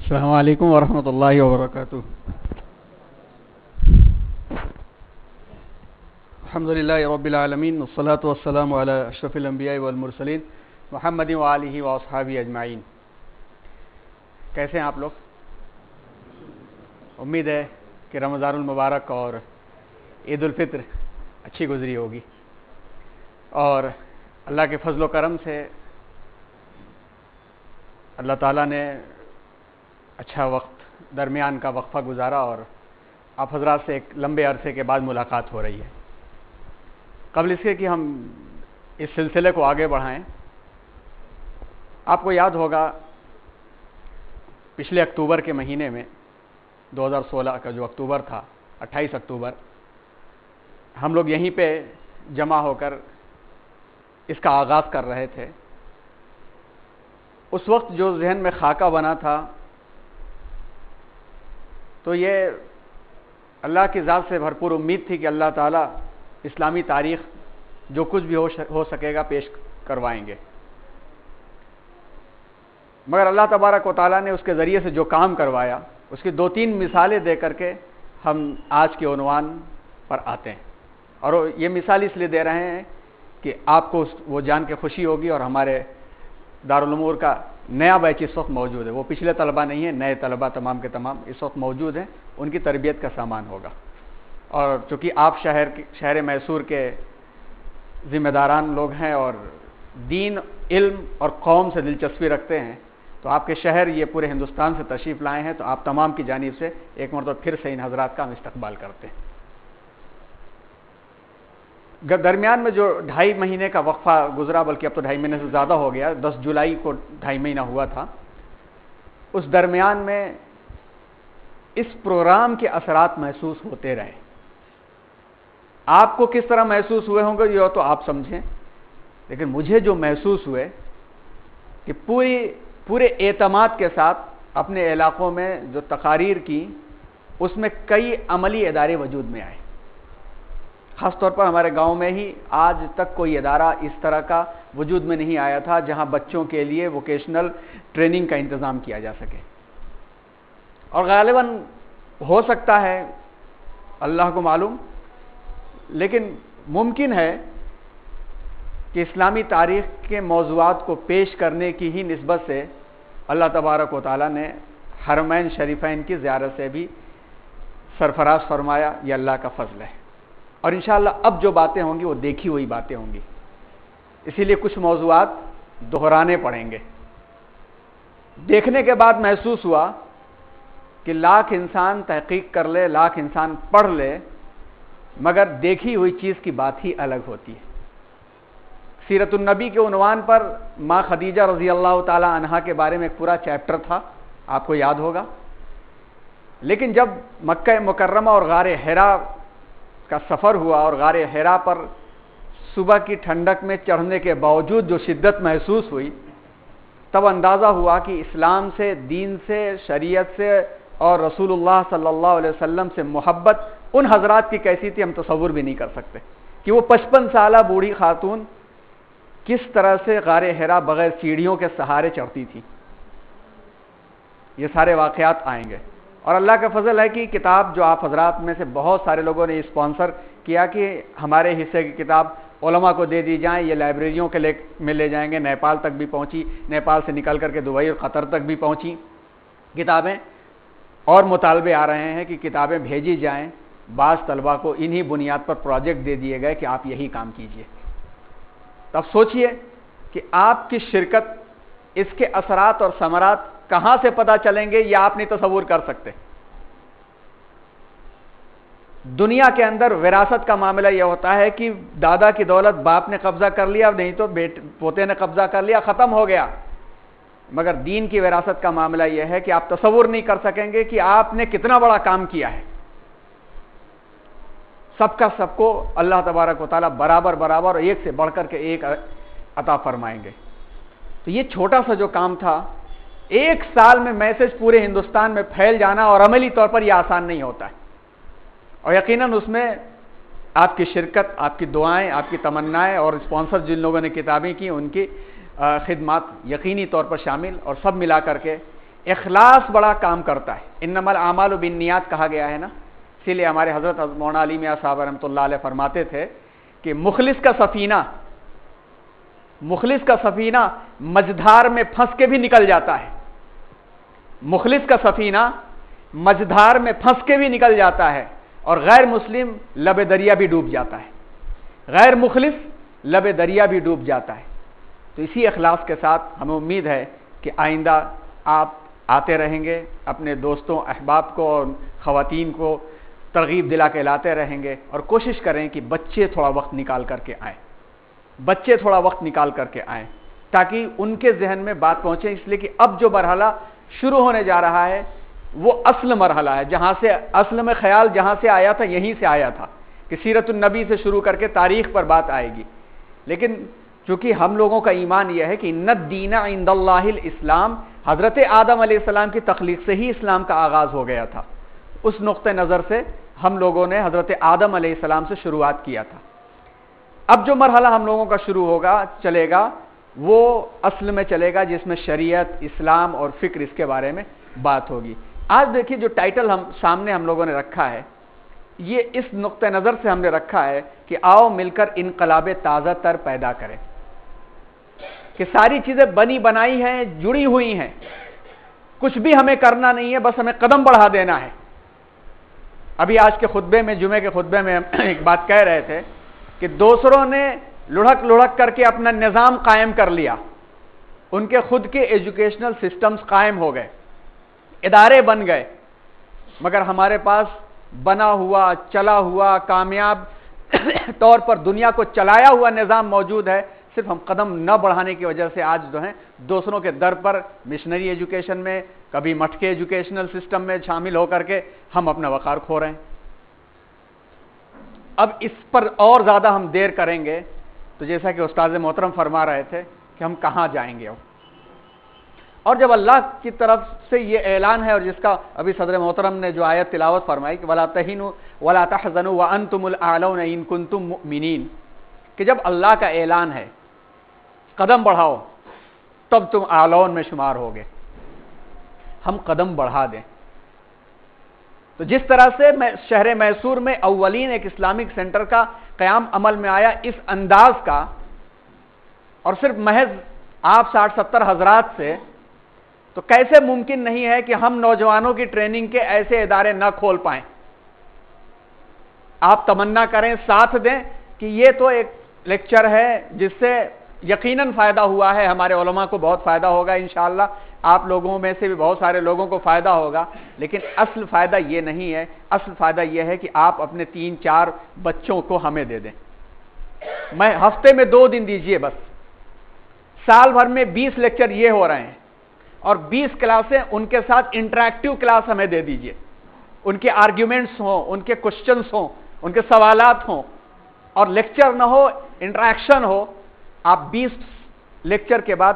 السلام علیکم ورحمۃ اللہ وبرکاتہ۔ الحمد للہ رب العالمین والصلاة والسلام علی اشرف الانبیاء والمرسلین محمد وآلہ واصحابہ اجمعین۔ کیسے ہیں آپ لوگ؟ امید ہے کہ رمضان المبارک اور عید الفطر اچھی گزری ہوگی، اور اللہ کے فضل و کرم سے اللہ تعالیٰ نے اچھا وقت درمیان کا وقفہ گزارا اور آپ حضرات سے ایک لمبے عرصے کے بعد ملاقات ہو رہی ہے۔ قبل اس کے کہ ہم اس سلسلے کو آگے بڑھائیں، آپ کو یاد ہوگا پچھلے اکتوبر کے مہینے میں 2016 کا جو اکتوبر تھا، 28 اکتوبر، ہم لوگ یہیں پہ جمع ہو کر اس کا آغاز کر رہے تھے۔ اس وقت جو ذہن میں خاکہ بنا تھا تو یہ اللہ کی ذات سے بھرپور امید تھی کہ اللہ تعالیٰ اسلامی تاریخ جو کچھ بھی ہو سکے گا پیش کروائیں گے، مگر اللہ تبارک و تعالیٰ نے اس کے ذریعے سے جو کام کروایا اس کی 2-3 مثالیں دے کر کے ہم آج کے عنوان پر آتے ہیں۔ اور یہ مثال اس لیے دے رہے ہیں کہ آپ کو وہ جان کے خوشی ہوگی، اور ہمارے دارالامور کا نیا بیچ اس وقت موجود ہے، وہ پچھلے طلبہ نہیں ہیں، نئے طلبہ تمام کے تمام اس وقت موجود ہیں، ان کی تربیت کا سامان ہوگا۔ اور چونکہ آپ شہر میسور کے ذمہ داران لوگ ہیں اور دین، علم اور قوم سے دلچسپی رکھتے ہیں، تو آپ کے شہر یہ پورے ہندوستان سے تشریف لائے ہیں، تو آپ تمام کی جانب سے ایک مرتبہ پھر سے ان حضرات کا ہم استقبال کرتے ہیں۔ درمیان میں جو 2.5 مہینے کا وقفہ گزرا، بلکہ اب تو 2.5 مہینے سے زیادہ ہو گیا، 10 جولائی کو 2.5 مہینہ ہوا تھا، اس درمیان میں اس پروگرام کے اثرات محسوس ہوتے رہے۔ آپ کو کس طرح محسوس ہوئے ہوں گے یہ تو آپ سمجھیں، لیکن مجھے جو محسوس ہوئے کہ پورے اعتماد کے ساتھ اپنے علاقوں میں جو تقاریر کی، اس میں کئی عملی ادارے وجود میں آئے۔ خاص طور پر ہمارے گاؤں میں ہی آج تک کوئی ادارہ اس طرح کا وجود میں نہیں آیا تھا جہاں بچوں کے لیے ووکیشنل ٹریننگ کا انتظام کیا جا سکے۔ اور غالباً ہو سکتا ہے، اللہ کو معلوم، لیکن ممکن ہے کہ اسلامی تاریخ کے موضوعات کو پیش کرنے کی ہی نسبت سے اللہ تبارک و تعالیٰ نے حرمین شریفین کی زیارت سے بھی سرفراز فرمایا۔ یہ اللہ کا فضل ہے، اور انشاءاللہ اب جو باتیں ہوں گی وہ دیکھی ہوئی باتیں ہوں گی، اسی لیے کچھ موضوعات دہرانے پڑیں گے۔ دیکھنے کے بعد محسوس ہوا کہ لاکھ انسان تحقیق کر لے، لاکھ انسان پڑھ لے، مگر دیکھی ہوئی چیز کی بات ہی الگ ہوتی ہے۔ سیرت النبی کے عنوان پر ماں خدیجہ رضی اللہ تعالی عنہا کے بارے میں ایک پورا چیپٹر تھا، آپ کو یاد ہوگا، لیکن جب مکہ مکرمہ اور غار حرا کا سفر ہوا اور غار حرا پر صبح کی ٹھنڈک میں چڑھنے کے باوجود جو شدت محسوس ہوئی، تب اندازہ ہوا کہ اسلام سے، دین سے، شریعت سے اور رسول اللہ صلی اللہ علیہ وسلم سے محبت ان حضرات کی کیسی تھی ہم تصور بھی نہیں کر سکتے، کہ وہ 55 سالہ بوڑھی خاتون کس طرح سے غار حرا بغیر سیڑھیوں کے سہارے چڑھتی تھی۔ یہ سارے واقعات آئیں گے، اور اللہ کا فضل ہے کہ کتاب جو آپ حضرات میں سے بہت سارے لوگوں نے اسپانسر کیا کہ ہمارے حصے کی کتاب علماء کو دے دی جائیں، یہ لائبریریوں کے میں لے جائیں گے، نیپال تک بھی پہنچی، نیپال سے نکل کر کے دبئی اور قطر تک بھی پہنچی کتابیں، اور مطالبے آ رہے ہیں کہ کتابیں بھیجی جائیں۔ بعض طلباء کو انہی بنیاد پر پروجیکٹ دے دیے گئے کہ آپ یہی کام کیجئے۔ تو اب سوچئے کہ آپ کی شرکت، اس کے اثرات اور ثمرات کہاں سے پتہ چلیں گے، یہ آپ نہیں تصور کر سکتے۔ دنیا کے اندر وراثت کا معاملہ یہ ہوتا ہے کہ دادا کی دولت باپ نے قبضہ کر لیا، نہیں تو پوتے نے قبضہ کر لیا، ختم ہو گیا، مگر دین کی وراثت کا معاملہ یہ ہے کہ آپ تصور نہیں کر سکیں گے کہ آپ نے کتنا بڑا کام کیا ہے۔ سب کا سب کو اللہ تبارک و تعالیٰ برابر برابر ایک سے بڑھ کر کے ایک عطا فرمائیں گے۔ تو یہ چھوٹا سا جو کام تھا، 1 سال میں میسج پورے ہندوستان میں پھیل جانا اور عملی طور پر یہ آسان نہیں ہوتا ہے، اور یقیناً اس میں آپ کی شرکت، آپ کی دعائیں، آپ کی تمنائیں اور اسپانسر جن لوگوں نے کتابیں کی ان کی خدمات یقینی طور پر شامل، اور سب ملا کر کے اخلاص بڑا کام کرتا ہے. انما الاعمال بالنیات کہا گیا ہے نا, اسی لیے ہمارے حضرت مولانا علی میاں صاحب رحمۃ اللہ علیہ فرماتے تھے کہ مخلص کا سفینہ مجدھار میں پھنس کے بھی نکل جاتا ہے. مخلص کا سفینہ مجدھار میں پھنس کے بھی نکل جاتا ہے, اور غیر مسلم لب دریا بھی ڈوب جاتا ہے. غیر مخلص لب دریا بھی ڈوب جاتا ہے. تو اسی اخلاص کے ساتھ ہمیں امید ہے کہ آئندہ آپ آتے رہیں گے, اپنے دوستوں احباب کو اور خواتین کو ترغیب دلا کے لاتے رہیں گے, اور کوشش کریں کہ بچے تھوڑا وقت نکال کر کے آئیں, تاکہ ان کے ذہن میں بات پہنچے. اس لیے کہ اب جو مرحلہ شروع ہونے جا رہا ہے وہ اصل مرحلہ ہے, جہاں سے اصل میں خیال جہاں سے آیا تھا یہیں سے آیا تھا کہ سیرت النبی سے شروع کر کے تاریخ پر بات آئے گی. لیکن چونکہ ہم لوگوں کا ایمان یہ ہے کہ ان الدین عند اللہ الاسلام, حضرت آدم علیہ السلام کی تخلیق سے ہی اسلام کا آغاز ہو گیا تھا. اس نقطہ نظر سے ہم لوگوں نے حضرت آدم علیہ السلام سے شروعات کیا تھا. اب جو مرحلہ ہم لوگوں کا شروع چلے گا وہ اصل میں چلے گا جس میں شریعت, اسلام اور فکر اس کے بارے میں بات ہوگی. آج دیکھیے جو ٹائٹل سامنے ہم لوگوں نے رکھا ہے, یہ اس نقطہ نظر سے ہم نے رکھا ہے کہ آؤ مل کر انقلاب تازہ تر پیدا کریں, کہ ساری چیزیں بنی بنائی ہیں, جڑی ہوئی ہیں, کچھ بھی ہمیں کرنا نہیں ہے, بس ہمیں قدم بڑھا دینا ہے. ابھی آج کے خطبے میں, جمعے کے خطبے میں ایک بات کہہ رہے تھے کہ دوسروں نے لڑھک کر کے اپنا نظام قائم کر لیا, ان کے خود کے ایجوکیشنل سسٹمز قائم ہو گئے, ادارے بن گئے, مگر ہمارے پاس بنا ہوا, چلا ہوا, کامیاب طور پر دنیا کو چلایا ہوا نظام موجود ہے. صرف ہم قدم نہ بڑھانے کی وجہ سے آج جو ہیں دوسروں کے در پر مشنری ایجوکیشن میں, کبھی مٹکے ایجوکیشنل سسٹم میں شامل ہو کر کے ہم اپنا وقار کھو رہے ہیں. اب اس پر اور زیادہ ہم دیر کریں گے تو جیسا کہ استاد محترم فرما رہے تھے کہ ہم کہاں جائیں گے. اور جب اللہ کی طرف سے یہ اعلان ہے, اور جس کا ابھی صدر محترم نے جو آیت تلاوت فرمائی کہ وَلَا تَهِنُوا وَلَا تَحْزَنُوا وَأَنْتُمُ الْأَعْلَوْنَ إِن كُنتُم مُؤْمِنِينَ, کہ جب اللہ کا اعلان ہے قدم بڑھاؤ تب تم اعلون میں شمار ہوگے, ہم قدم بڑھا دیں. تو جس طرح سے شہر میسور میں اولین ایک اسلامک سینٹر کا قیام عمل میں آیا اس انداز کا, اور صرف محض آپ 60-70 حضرات سے, تو کیسے ممکن نہیں ہے کہ ہم نوجوانوں کی ٹریننگ کے ایسے ادارے نہ کھول پائیں. آپ تمنا کریں, ساتھ دیں کہ یہ تو ایک لیکچر ہے جس سے یقیناً فائدہ ہوا ہے, ہمارے علماء کو بہت فائدہ ہوگا انشاءاللہ, آپ لوگوں میں سے بھی بہت سارے لوگوں کو فائدہ ہوگا, لیکن اصل فائدہ یہ نہیں ہے. اصل فائدہ یہ ہے کہ آپ اپنے 3-4 بچوں کو ہمیں دے دیں. میں ہفتے میں 2 دن دیجئے بس, سال بھر میں 20 لیکچر یہ ہو رہے ہیں, اور 20 کلاسیں ان کے ساتھ انٹریکٹیو کلاس ہمیں دے دیجئے. ان کے آرگیومنٹس ہوں, ان کے کوشچنس ہوں, ان کے سوالات ہوں, اور لیکچر نہ ہو, انٹریکشن ہو. آپ 20 لیکچر کے بعد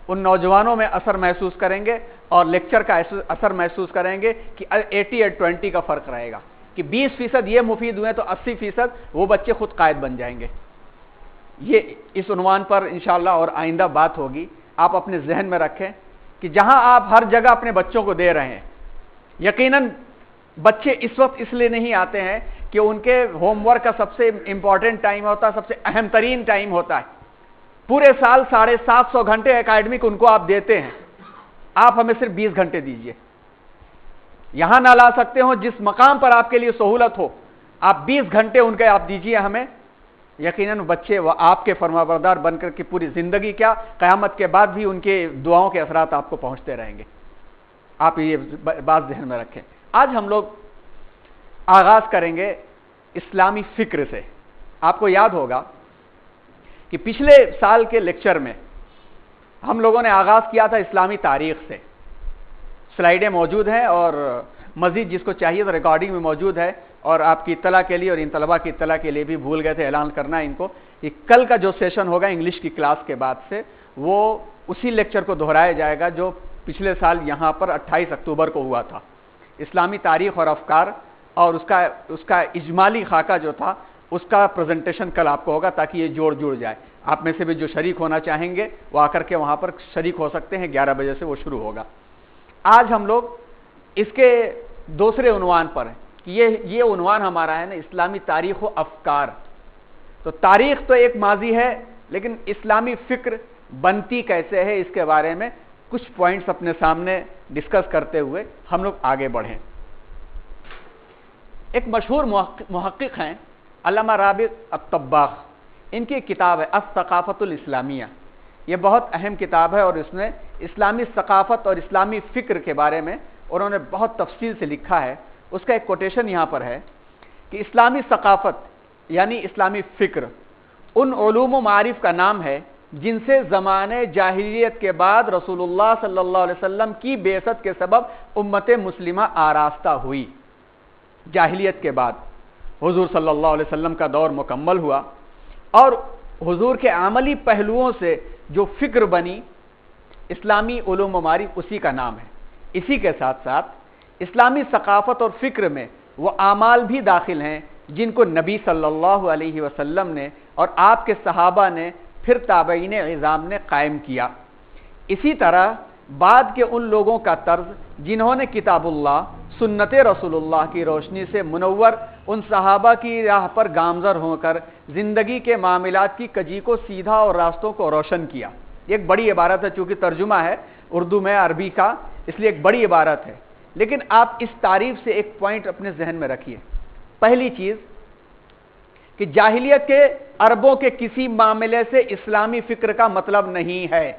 ان نوجوانوں میں اثر محسوس کریں گے, اور لیکچر کا اثر محسوس کریں گے کہ 80-20 کا فرق رہے گا, کہ 20% یہ مفید ہوئے تو 80% وہ بچے خود قائد بن جائیں گے. یہ اس عنوان پر انشاءاللہ اور آئندہ بات ہوگی. آپ اپنے ذہن میں رکھیں کہ جہاں آپ ہر جگہ اپنے بچوں کو دے رہے ہیں, یقیناً بچے اس وقت اس لیے نہیں آتے ہیں کہ ان کے ہوم ورک کا سب سے امپورٹنٹ ٹائم ہوتا ہے, سب سے اہم ترین ٹائم ہوتا ہے. پورے سال 750 گھنٹے اکیڈمک ان کو آپ دیتے ہیں, آپ ہمیں صرف 20 گھنٹے دیجئے. یہاں نہ لا سکتے ہو, جس مقام پر آپ کے لیے سہولت ہو, آپ 20 گھنٹے ان کے آپ دیجئے ہمیں. یقیناً بچے وہ آپ کے فرمانبردار بن کر کے پوری زندگی کیا قیامت کے بعد بھی ان کے دعاؤں کے اثرات آپ کو پہنچتے رہیں گے. آپ یہ بات ذہن میں رکھیں. آج ہم لوگ آغاز کریں گے اسلامی فکر سے. آپ کو یاد ہوگا کہ پچھلے سال کے لیکچر میں ہم لوگوں نے آغاز کیا تھا اسلامی تاریخ سے. سلائیڈیں موجود ہیں, اور مزید جس کو چاہیے تو ریکارڈنگ میں موجود ہے, اور آپ کی اطلاع کے لیے اور ان طلباء کی اطلاع کے لیے بھی بھول گئے تھے اعلان کرنا ان کو, کہ کل کا جو سیشن ہوگا انگلش کی کلاس کے بعد سے, وہ اسی لیکچر کو دہرایا جائے گا جو پچھلے سال یہاں پر 28 اکتوبر کو ہوا تھا. اسلامی تاریخ اور افکار, اور اس کا اجمالی خاکہ جو تھا اس کا پریزنٹیشن کل آپ کو ہوگا, تاکہ یہ جوڑ جائے. آپ میں سے بھی جو شریک ہونا چاہیں گے وہ آ کر کے وہاں پر شریک ہو سکتے ہیں. 11 بجے سے وہ شروع ہوگا. آج ہم لوگ اس کے دوسرے عنوان پر ہیں کہ یہ عنوان ہمارا ہے نا اسلامی تاریخ و افکار. تو تاریخ تو ایک ماضی ہے، لیکن اسلامی فکر بنتی کیسے ہے اس کے بارے میں کچھ پوائنٹس اپنے سامنے ڈسکس کرتے ہوئے ہم لوگ آگے بڑھیں. ایک مشہور محقق ہیں علامہ رابغ الطباخ، ان کی کتاب ہے الثقافۃ الاسلامیہ. یہ بہت اہم کتاب ہے اور اس میں اسلامی ثقافت اور اسلامی فکر کے بارے میں انہوں نے بہت تفصیل سے لکھا ہے. اس کا ایک کوٹیشن یہاں پر ہے کہ اسلامی ثقافت یعنی اسلامی فکر ان علوم و معارف کا نام ہے جن سے زمانے جاہلیت کے بعد رسول اللہ صلی اللہ علیہ وسلم کی بعثت کے سبب امت مسلمہ آراستہ ہوئی. جاہلیت کے بعد حضور صلی اللہ علیہ وسلم کا دور مکمل ہوا اور حضور کے عملی پہلوؤں سے جو فکر بنی اسلامی علوم و معارف اسی کا نام ہے. اسی کے ساتھ ساتھ اسلامی ثقافت اور فکر میں وہ اعمال بھی داخل ہیں جن کو نبی صلی اللہ علیہ وسلم نے اور آپ کے صحابہ نے پھر تابعین عظام نے قائم کیا. اسی طرح بعد کے ان لوگوں کا طرز جنہوں نے کتاب اللہ سنت رسول اللہ کی روشنی سے منور ان صحابہ کی راہ پر گامزن ہو کر زندگی کے معاملات کی کجی کو سیدھا اور راستوں کو روشن کیا. ایک بڑی عبارت ہے، چونکہ ترجمہ ہے اردو میں عربی کا، اس لیے ایک بڑی عبارت ہے، لیکن آپ اس تعریف سے ایک پوائنٹ اپنے ذہن میں رکھیے. پہلی چیز کہ جاہلیت کے عربوں کے کسی معاملے سے اسلامی فکر کا مطلب نہیں ہے.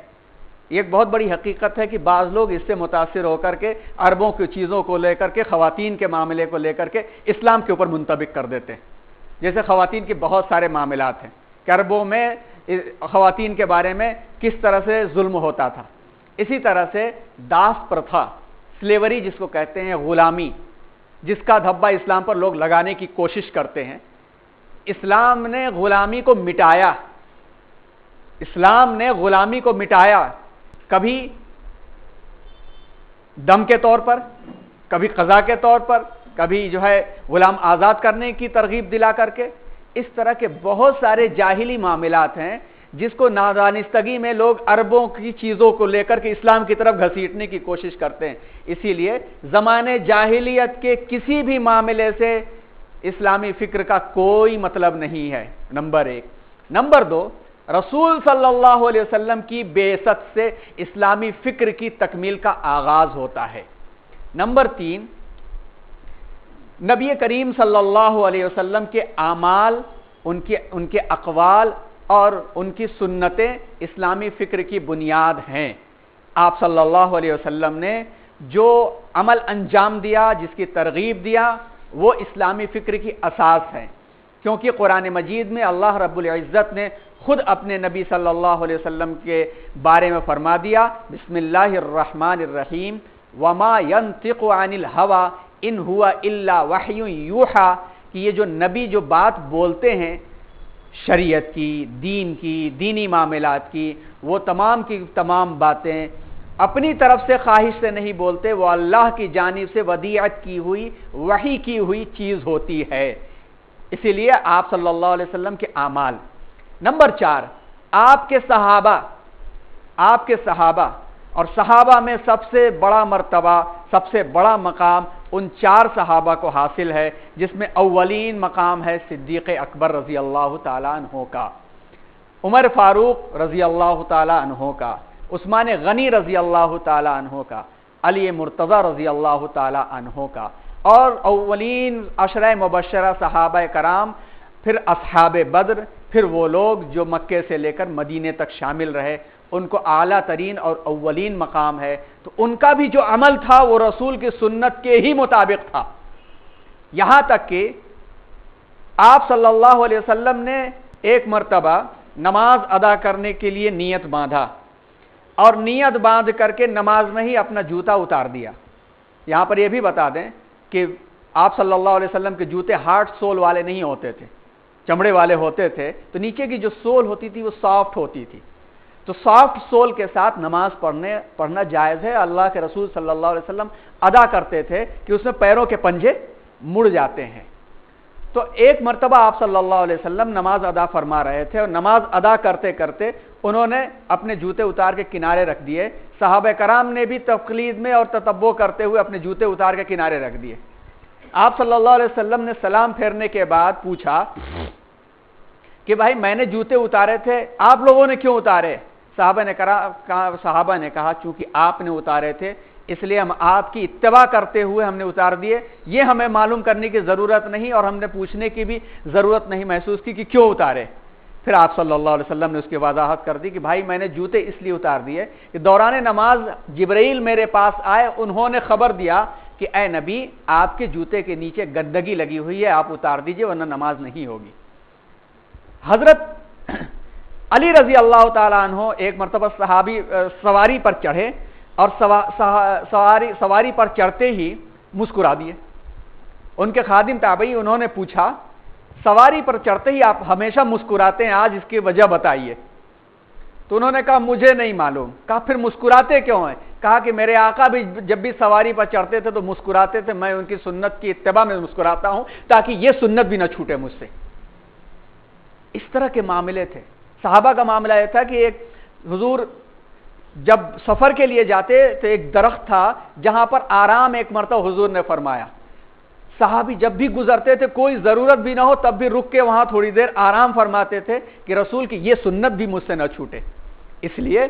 یہ ایک بہت بڑی حقیقت ہے کہ بعض لوگ اس سے متاثر ہو کر کے عربوں کی چیزوں کو لے کر کے خواتین کے معاملے کو لے کر کے اسلام کے اوپر منطبق کر دیتے ہیں. جیسے خواتین کے بہت سارے معاملات ہیں کہ عربوں میں خواتین کے بارے میں کس طرح سے ظلم ہوتا تھا. اسی طرح سے داس پرتھا، سلیوری جس کو کہتے ہیں، غلامی، جس کا دھبا اسلام پر لوگ لگانے کی کوشش کرتے ہیں. اسلام نے غلامی کو مٹایا. اسلام نے غلامی کو مٹایا، کبھی دم کے طور پر، کبھی قضا کے طور پر، کبھی جو ہے غلام آزاد کرنے کی ترغیب دلا کر کے. اس طرح کے بہت سارے جاہلی معاملات ہیں جس کو نادانستگی میں لوگ عربوں کی چیزوں کو لے کر کے اسلام کی طرف گھسیٹنے کی کوشش کرتے ہیں. اسی لیے زمانے جاہلیت کے کسی بھی معاملے سے اسلامی فکر کا کوئی مطلب نہیں ہے، نمبر ایک. نمبر دو، رسول صلی اللہ علیہ وسلم کی بعثت سے اسلامی فکر کی تکمیل کا آغاز ہوتا ہے. نمبر تین، نبی کریم صلی اللہ علیہ وسلم کے اعمال، ان کے اقوال اور ان کی سنتیں اسلامی فکر کی بنیاد ہیں. آپ صلی اللہ علیہ وسلم نے جو عمل انجام دیا، جس کی ترغیب دیا، وہ اسلامی فکر کی اساس ہے. کیونکہ قرآن مجید میں اللہ رب العزت نے خود اپنے نبی صلی اللہ علیہ وسلم کے بارے میں فرما دیا، بسم اللہ الرحمن الرحیم، وما ينطق عن الهوى ان هو الا وحی یوحى، کہ یہ جو نبی جو بات بولتے ہیں شریعت کی، دینی معاملات کی، وہ تمام کی تمام باتیں اپنی طرف سے خواہش سے نہیں بولتے، وہ اللہ کی جانب سے ودیعت کی ہوئی، وحی کی ہوئی چیز ہوتی ہے. اسی لیے آپ صلی اللہ علیہ وسلم کے اعمال. نمبر چار، آپ کے صحابہ اور صحابہ میں سب سے بڑا مرتبہ، سب سے بڑا مقام ان چار صحابہ کو حاصل ہے، جس میں اولین مقام ہے صدیق اکبر رضی اللہ تعالیٰ عنہ کا، عمر فاروق رضی اللہ تعالیٰ عنہ کا، عثمان غنی رضی اللہ تعالیٰ عنہ کا، علی مرتضی رضی اللہ تعالیٰ عنہ کا، اور اولین عشرہ مبشرہ صحابہ کرام، پھر اصحاب بدر، پھر وہ لوگ جو مکے سے لے کر مدینے تک شامل رہے، ان کو اعلیٰ ترین اور اولین مقام ہے. تو ان کا بھی جو عمل تھا وہ رسول کی سنت کے ہی مطابق تھا. یہاں تک کہ آپ صلی اللہ علیہ وسلم نے ایک مرتبہ نماز ادا کرنے کے لیے نیت باندھا، اور نیت باندھ کر کے نماز میں ہی اپنا جوتا اتار دیا. یہاں پر یہ بھی بتا دیں کہ آپ صلی اللہ علیہ وسلم کے جوتے ہارڈ سول والے نہیں ہوتے تھے، چمڑے والے ہوتے تھے. تو نیچے کی جو سول ہوتی تھی وہ سافٹ ہوتی تھی. تو سافٹ سول کے ساتھ نماز پڑھنا جائز ہے. اللہ کے رسول صلی اللہ علیہ وسلم ادا کرتے تھے کہ اس میں پیروں کے پنجے مڑ جاتے ہیں. تو ایک مرتبہ آپ صلی اللہ علیہ وسلم نماز ادا فرما رہے تھے اور نماز ادا کرتے کرتے انہوں نے اپنے جوتے اتار کے کنارے رکھ دیے. صحابہ کرام نے بھی تقلید میں اور تتبع کرتے ہوئے اپنے جوتے اتار کے کنارے رکھ دیے. آپ صلی اللہ علیہ وسلم نے سلام پھیرنے کے بعد پوچھا کہ بھائی میں نے جوتے اتارے تھے, آپ لوگوں نے کیوں اتارے؟ صحابہ نے کہا چونکہ آپ نے اتارے تھے اس لیے ہم آپ کی اتباع کرتے ہوئے ہم نے اتار دیے. یہ ہمیں معلوم کرنے کی ضرورت نہیں اور ہم نے پوچھنے کی بھی ضرورت نہیں محسوس کی کہ کیوں اتارے. پھر آپ صلی اللہ علیہ وسلم نے اس کی وضاحت کر دی کہ بھائی میں نے جوتے اس لیے اتار دیے کہ دوران نماز جبرائیل میرے پاس آئے, انہوں نے خبر دیا کہ اے نبی آپ کے جوتے کے نیچے گندگی لگی ہوئی ہے, آپ اتار دیجئے ورنہ نماز نہیں ہوگی. حضرت علی رضی اللہ تعالیٰ عنہ ایک مرتبہ صحابی سواری پر چڑھے اور سواری پر چڑھتے ہی مسکرا دیے. ان کے خادم تابعی انہوں نے پوچھا سواری پر چڑھتے ہی آپ ہمیشہ مسکراتے ہیں, آج اس کی وجہ بتائیے. تو انہوں نے کہا مجھے نہیں معلوم. کہا پھر مسکراتے کیوں ہیں؟ کہا کہ میرے آقا بھی جب بھی سواری پر چڑھتے تھے تو مسکراتے تھے, میں ان کی سنت کی اتباع میں مسکراتا ہوں تاکہ یہ سنت بھی نہ چھوٹے مجھ سے. اس طرح کے معاملے تھے. صحابہ کا معاملہ یہ تھا کہ ایک حضور جب سفر کے لیے جاتے تو ایک درخت تھا جہاں پر آرام ایک مرتبہ حضور نے فرمایا. صحابی جب بھی گزرتے تھے کوئی ضرورت بھی نہ ہو تب بھی رک کے وہاں تھوڑی دیر آرام فرماتے تھے کہ رسول کی یہ سنت بھی مجھ سے نہ چھوٹے. اس لیے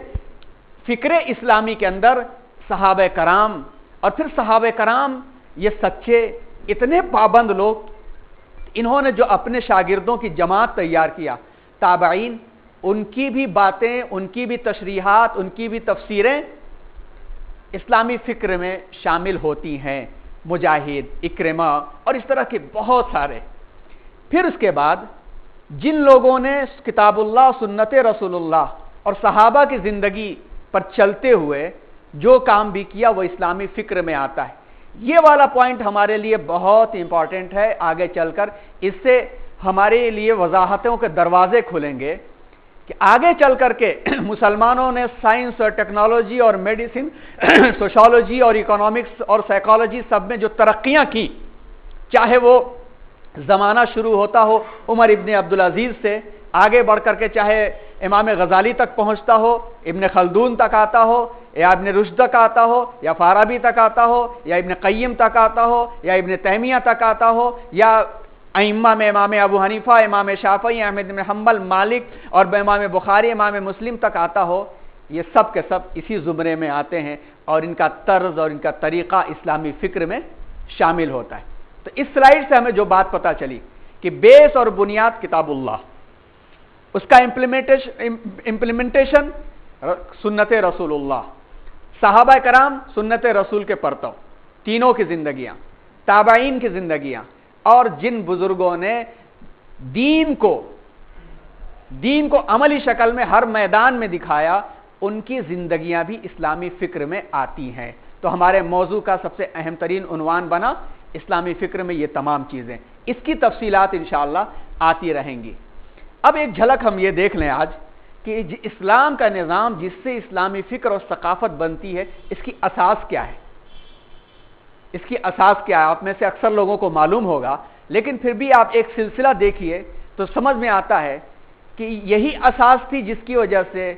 فکر اسلامی کے اندر صحابہ کرام اور پھر صحابہ کرام یہ سچے اتنے پابند لوگ, انہوں نے جو اپنے شاگردوں کی جماعت تیار کیا, تابعین, ان کی بھی باتیں, ان کی بھی تشریحات, ان کی بھی تفسیریں اسلامی فکر میں شامل ہوتی ہیں. مجاہد, اکرمہ اور اس طرح کے بہت سارے. پھر اس کے بعد جن لوگوں نے کتاب اللہ, سنت رسول اللہ اور صحابہ کی زندگی پر چلتے ہوئے جو کام بھی کیا وہ اسلامی فکر میں آتا ہے. یہ والا پوائنٹ ہمارے لیے بہت امپورٹنٹ ہے. آگے چل کر اس سے ہمارے لیے وضاحتوں کے دروازے کھلیں گے کہ آگے چل کر کے مسلمانوں نے سائنس اور ٹیکنالوجی اور میڈیسن, سوشالوجی اور اکنامکس اور سائیکالوجی سب میں جو ترقیاں کی, چاہے وہ زمانہ شروع ہوتا ہو عمر ابن عبدالعزیز سے آگے بڑھ کر کے چاہے امام غزالی تک پہنچتا ہو, ابن خلدون تک آتا ہو, یا ابن رشد تک آتا ہو, یا فارابی تک آتا ہو, یا ابن قیم تک آتا ہو, یا ابن تیمیہ تک آتا ہو, یا ائمہ میں امام ابو حنیفہ, امام شافعی, احمد بن حنبل, مالک اور امام بخاری, امام مسلم تک آتا ہو, یہ سب کے سب اسی زمرے میں آتے ہیں اور ان کا طرز اور ان کا طریقہ اسلامی فکر میں شامل ہوتا ہے. تو اس سلائیڈ سے ہمیں جو بات پتہ چلی کہ بیس اور بنیاد کتاب اللہ, اس کا امپلیمنٹیشن سنت رسول اللہ, صحابہ کرام سنت رسول کے پرتو, تینوں کی زندگیاں, تابعین کی زندگیاں, اور جن بزرگوں نے دین کو عملی شکل میں ہر میدان میں دکھایا, ان کی زندگیاں بھی اسلامی فکر میں آتی ہیں. تو ہمارے موضوع کا سب سے اہم ترین عنوان بنا اسلامی فکر میں یہ تمام چیزیں. اس کی تفصیلات انشاءاللہ آتی رہیں گی. اب ایک جھلک ہم یہ دیکھ لیں آج کہ اسلام کا نظام جس سے اسلامی فکر اور ثقافت بنتی ہے, اس کی اساس کیا ہے. اس کی اساس کیا ہے آپ میں سے اکثر لوگوں کو معلوم ہوگا, لیکن پھر بھی آپ ایک سلسلہ دیکھیے تو سمجھ میں آتا ہے کہ یہی اساس تھی جس کی وجہ سے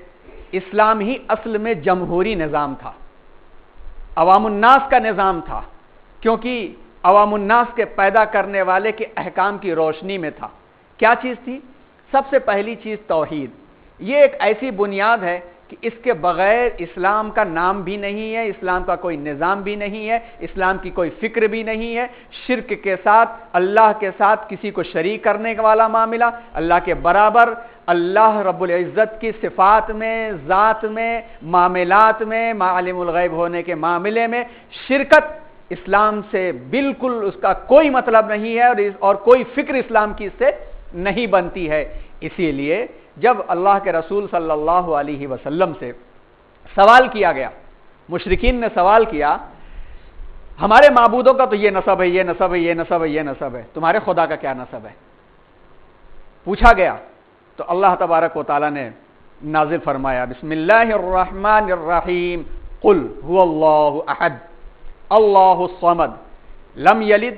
اسلام ہی اصل میں جمہوری نظام تھا, عوام الناس کا نظام تھا, کیونکہ عوام الناس کے پیدا کرنے والے کے احکام کی روشنی میں تھا. کیا چیز تھی؟ سب سے پہلی چیز توحید. یہ ایک ایسی بنیاد ہے کہ اس کے بغیر اسلام کا نام بھی نہیں ہے, اسلام کا کوئی نظام بھی نہیں ہے, اسلام کی کوئی فکر بھی نہیں ہے. شرک کے ساتھ, اللہ کے ساتھ کسی کو شریک کرنے والا معاملہ, اللہ کے برابر, اللہ رب العزت کی صفات میں, ذات میں, معاملات میں, عالم الغیب ہونے کے معاملے میں شرکت اسلام سے بالکل اس کا کوئی مطلب نہیں ہے اور کوئی فکر اسلام کی اس سے نہیں بنتی ہے. اسی لیے جب اللہ کے رسول صلی اللہ علیہ وسلم سے سوال کیا گیا, مشرکین نے سوال کیا ہمارے معبودوں کا تو یہ نسب ہے, یہ نسب ہے, یہ نسب ہے, یہ نسب ہے, تمہارے خدا کا کیا نسب ہے, پوچھا گیا. تو اللہ تبارک و تعالی نے نازل فرمایا بسم اللہ الرحمن الرحیم قل هو اللہ احد اللہ الصمد لم یلد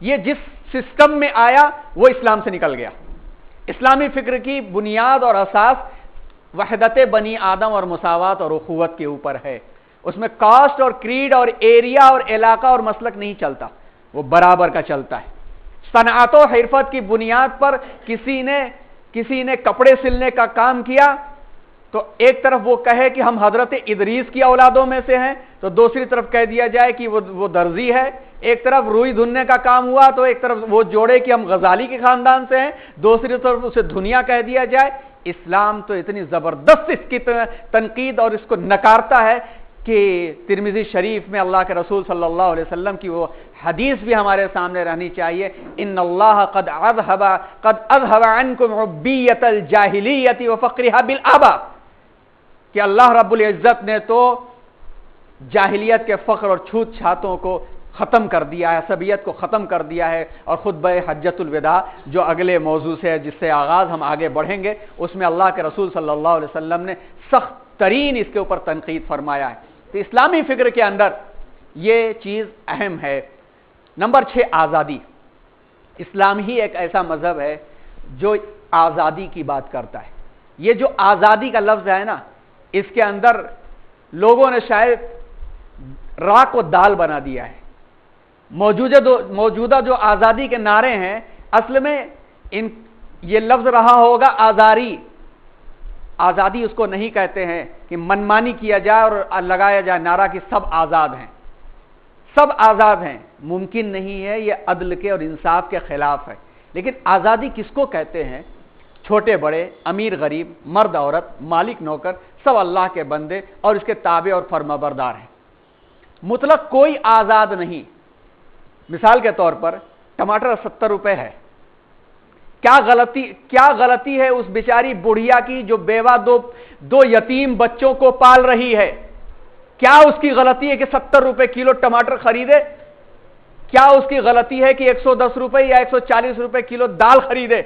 یہ جس سسٹم میں آیا وہ اسلام سے نکل گیا. اسلامی فکر کی بنیاد اور اساس وحدت بنی آدم اور مساوات اور اخوت کے اوپر ہے. اس میں کاسٹ اور کریڈ اور ایریا اور علاقہ اور مسلک نہیں چلتا, وہ برابر کا چلتا ہے. صنعت و حرفت کی بنیاد پر کسی نے کپڑے سلنے کا کام کیا تو ایک طرف وہ کہے کہ ہم حضرت ادریس کی اولادوں میں سے ہیں, تو دوسری طرف کہہ دیا جائے کہ وہ درزی ہے. ایک طرف روئی دھننے کا کام ہوا تو ایک طرف وہ جوڑے کہ ہم غزالی کے خاندان سے ہیں, دوسری طرف اسے دنیا کہہ دیا جائے. اسلام تو اتنی زبردست اس کی تنقید اور اس کو نکارتا ہے کہ ترمذی شریف میں اللہ کے رسول صلی اللہ علیہ وسلم کی وہ حدیث بھی ہمارے سامنے رہنی چاہیے, ان اللہ قد اذهب عنکم عبیۃ الجاہلیۃ وفقرها بالآباء, کہ اللہ رب العزت نے تو جاہلیت کے فخر اور چھوت چھاتوں کو ختم کر دیا ہے, عصبیت کو ختم کر دیا ہے. اور خطبہ حجۃ الوداع جو اگلے موضوع سے جس سے آغاز ہم آگے بڑھیں گے, اس میں اللہ کے رسول صلی اللہ علیہ وسلم نے سخت ترین اس کے اوپر تنقید فرمایا ہے. تو اسلامی فکر کے اندر یہ چیز اہم ہے. نمبر 6, آزادی. اسلام ہی ایک ایسا مذہب ہے جو آزادی کی بات کرتا ہے. یہ جو آزادی کا لفظ ہے نا, اس کے اندر لوگوں نے شاید راہ کو دال بنا دیا ہے. موجودہ جو آزادی کے نعرے ہیں, اصل میں یہ لفظ رہا ہوگا آزاری. آزادی اس کو نہیں کہتے ہیں کہ منمانی کیا جائے اور لگایا جائے نعرہ کہ سب آزاد ہیں. سب آزاد ہیں ممکن نہیں ہے, یہ عدل کے اور انصاف کے خلاف ہے. لیکن آزادی کس کو کہتے ہیں؟ چھوٹے بڑے, امیر غریب, مرد عورت, مالک نوکر, سب اللہ کے بندے اور اس کے تابع اور فرمانبردار ہیں. مطلق کوئی آزاد نہیں. مثال کے طور پر ٹماٹر 70 روپے ہے. کیا غلطی ہے اس بیچاری بڑھیا کی جو بیوہ دو یتیم بچوں کو پال رہی ہے؟ کیا اس کی غلطی ہے کہ 70 روپے کلو ٹماٹر خریدے؟ کیا اس کی غلطی ہے کہ 110 روپے یا 140 روپے کلو دال خریدے؟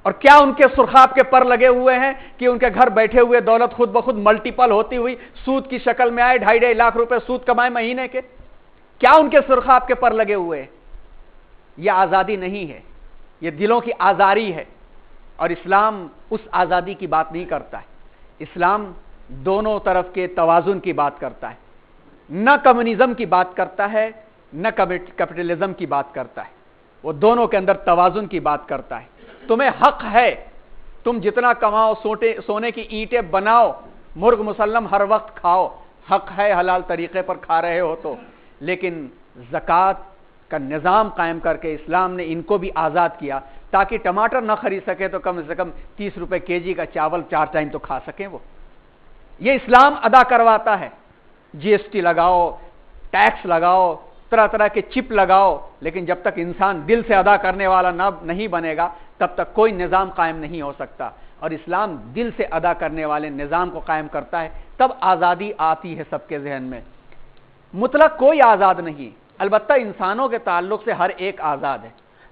اور کیا ان کے سرخاب کے پر لگے ہوئے ہیں کہ ان کے گھر بیٹھے ہوئے دولت خود بخود ملٹیپل ہوتی ہوئی سود کی شکل میں آئے, 2.5 لاکھ روپے سود کمائے مہینے کے؟ کیا ان کے سرخاب کے پر لگے ہوئے ہیں؟ یہ آزادی نہیں ہے, یہ دلوں کی آزاری ہے. اور اسلام اس آزادی کی بات نہیں کرتا ہے. اسلام دونوں طرف کے توازن کی بات کرتا ہے. نہ کمیونزم کی بات کرتا ہے, نہ کیپٹلزم کی بات کرتا ہے. وہ دونوں کے اندر توازن کی بات کرتا ہے. تمہیں حق ہے, تم جتنا کماؤ, سونے کی اینٹیں بناؤ, مرغ مسلم ہر وقت کھاؤ, حق ہے حلال طریقے پر کھا رہے ہو تو. لیکن زکوٰۃ کا نظام قائم کر کے اسلام نے ان کو بھی آزاد کیا تاکہ ٹماٹر نہ خرید سکے تو کم سے کم 30 روپے کے جی کا چاول 4 ٹائم تو کھا سکیں وہ. یہ اسلام ادا کرواتا ہے. جی ایس ٹی لگاؤ, ٹیکس لگاؤ, طرح طرح کے چپ لگاؤ, لیکن جب تک انسان دل سے ادا کرنے والا نہیں بنے گا تب تک کوئی نظام قائم نہیں ہو سکتا. اور اسلام دل سے ادا کرنے والے نظام کو قائم کرتا ہے, تب آزادی آتی ہے سب کے ذہن میں. مطلق کوئی آزاد نہیں. البتہ انسانوں کے تعلق سے ہر ایک آزاد ہے.